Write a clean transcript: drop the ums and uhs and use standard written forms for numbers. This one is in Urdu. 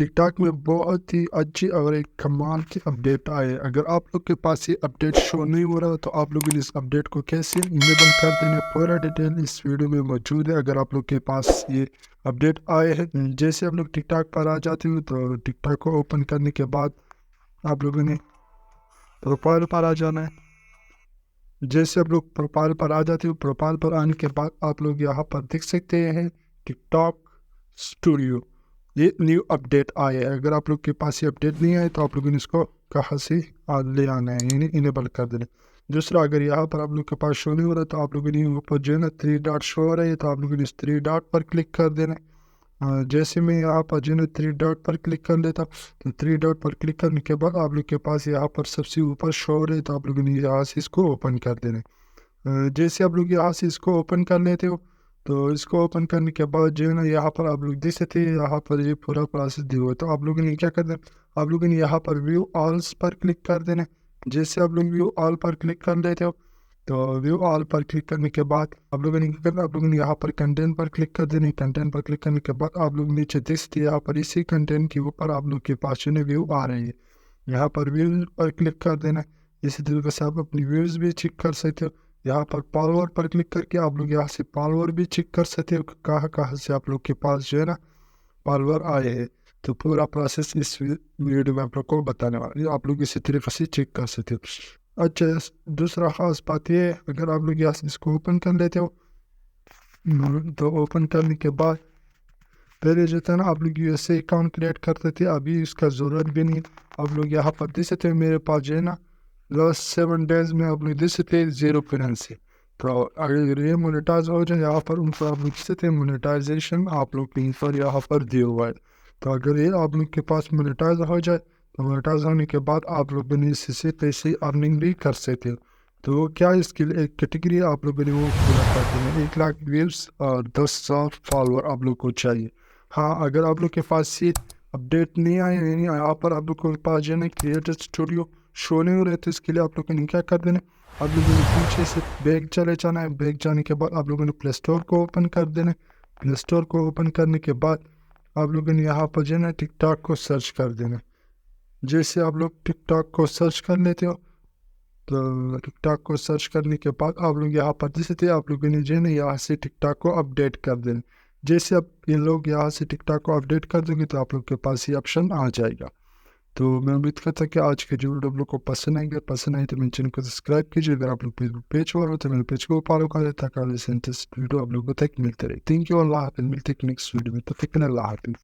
ٹک ٹاک میں بہت ہی اچھی اور ایک کمال کی اپڈیٹ آئے. اگر آپ لوگ کے پاس یہ اپڈیٹ شو نہیں ہو رہا تو آپ لوگوں نے اس اپڈیٹ کو کیسے انیبل کر دینا پورا ڈیٹیل اس ویڈیو میں موجود ہے. اگر آپ لوگ کے پاس یہ اپڈیٹ آئے ہیں، جیسے آپ لوگ ٹک ٹاک پر آ جاتے ہو تو ٹک ٹاک کو اوپن کرنے کے بعد آپ لوگوں نے پروفائل پر آ جانا ہے. جیسے آپ لوگ پروفائل پر آ جاتے ہو، پروفائل پر آنے کے بعد آپ لوگ یہاں پر دیکھ سکتے ہیں ٹک ٹاک اسٹوڈیو. یہ نیو اپڈیٹ آیا ہے. اگر آپ لوگ کے پاس یہ اپڈیٹ نہیں آئے تو آپ لوگوں نے اس کو کہاں سے لے آنا ہے، یعنی انیبل کر دینا. دوسرا، اگر یہاں پر آپ لوگ کے پاس شو نہیں ہو رہا تو آپ لوگوں نے اوپر جو ہے نا 3 ڈاٹ شو ہو رہا ہے تو آپ لوگوں نے اس 3 ڈاٹ پر کلک کر دینا ہے. جیسے میں یہاں پر جو ہے نا 3 ڈاٹ پر کلک کر لیتا تو 3 ڈاٹ پر کلک کرنے کے بعد آپ لوگ کے پاس یہاں پر سب سے اوپر شو ہو رہا ہے تو آپ لوگوں نے یہاں سے اس کو اوپن کر دینا ہے. جیسے آپ لوگ یہاں سے اس کو اوپن کر لیتے ہو تو اس کو اوپن کرنے کے بعد جو ہے نا یہاں پر آپ لوگ دیکھ سکتے ہیں یہاں پر یہ پورا پروسیس دیا ہوا ہے. تو آپ لوگوں نے کیا کرنا ہے، آپ لوگوں نے یہاں پر ویو آلس پر کلک کر دینا ہے. جیسے آپ لوگ ویو آل پر کلک کر لیتے ہو تو ویو آل پر کلک کرنے کے بعد آپ لوگوں نے کیا کرنا ہے، آپ لوگوں نے یہاں پر کنٹینٹ پر کلک کر دینا ہے. کنٹینٹ پر کلک کرنے کے بعد آپ لوگ نیچے دیکھ سکتے ہیں یہاں پر اسی کنٹینٹ کے اوپر آپ لوگ کے پاس جو ہے ویو آ رہے ہیں. یہاں پر ویوز پر کلک کر دینا ہے. اسی طریقے سے آپ اپنی ویوز بھی چیک کر سکتے ہو. یہاں پر فالوور پر کلک کر کے آپ لوگ یہاں سے فالوور بھی چیک کر سکتے ہو کہاں کہاں سے آپ لوگ کے پاس جو ہے نا فالوور آئے ہیں. تو پورا پروسیس اس ویڈیو میں آپ لوگ کو بتانے والا ہوں، آپ لوگ اسی طریقے سے چیک کر سکتے ہو. اچھا، دوسرا خاص بات یہ ہے، اگر آپ لوگ یہاں سے اس کو اوپن کر لیتے ہو تو اوپن کرنے کے بعد پہلے جو تھا نا آپ لوگ U S A account create کرتے تھے، ابھی اس کا ضرورت بھی نہیں. آپ لوگ یہاں پر دیکھ سکتے ہیں میرے پاس جو ہے نا لاسٹ 7 days میں آپ لوگ دیکھ سکتے ہیں 0 کرنسی. تو اگر یہ مونیٹائز ہو جائے یہاں پر ان کو آپ لوگ دیکھ سکتے ہیں مونیٹائزیشن آپ لوگ کے پر یہاں پر دیا ہوا ہے. تو اگر یہ آپ لوگ کے پاس مونیٹائز ہو جائے تو مونیٹائز ہونے کے بعد آپ لوگ نے اس سے پیسے ارننگ بھی کر سکتے ہو. تو کیا اس کے لیے ایک کیٹیگری آپ لوگوں نے وہ پورا کر دینا ہے، 1 لاکھ ویوز اور 10,000 فالوور آپ لوگ کو چاہیے. ہاں، اگر آپ لوگ کے پاس یہ اپڈیٹ نہیں آئے، یعنی یہاں پر آپ لوگ کے پاس جو ہے نا کریٹر اسٹوڈیو شو نہیں ہو رہے تو اس کے لیے آپ لوگوں نے کیا کر دینا ہے، آپ لوگوں نے پیچھے سے بیک چلے جانا ہے. بیک جانے کے بعد آپ لوگوں نے پلے اسٹور کو اوپن کر دینا ہے. پلے اسٹور کو اوپن کرنے کے بعد آپ لوگوں نے یہاں پر جو ہے نا ٹک ٹاک کو سرچ کر دینا ہے. جیسے آپ لوگ ٹک ٹاک کو سرچ کر لیتے ہو تو ٹک ٹاک کو سرچ کرنے کے بعد آپ لوگ یہاں پر دیکھ سکتے ہیں آپ لوگوں نے جو ہے نا یہاں سے ٹک ٹاک کو اپڈیٹ کر دینا. جیسے اب یہ لوگ یہاں سے ٹک ٹاک کو اپڈیٹ کر دیں گے تو آپ لوگ کے پاس یہ آپشن آ جائے گا. تو میں امید کرتا کہ آج کے جو ویڈیو آپ لوگ کو پسند آئیں گے، پسند آئی تو میرے چینل کو سبسکرائب کیجیے. اگر آپ لوگ فیس بک پیج پر ہو تو میرے پیج کو فالو کر لیں تاکہ ویڈیو آپ لوگوں کو تک ملتے رہے. تھینک یو، اللہ حافظ. ملتے ہیں نیکسٹ ویڈیو میں، تو اللہ حافظ.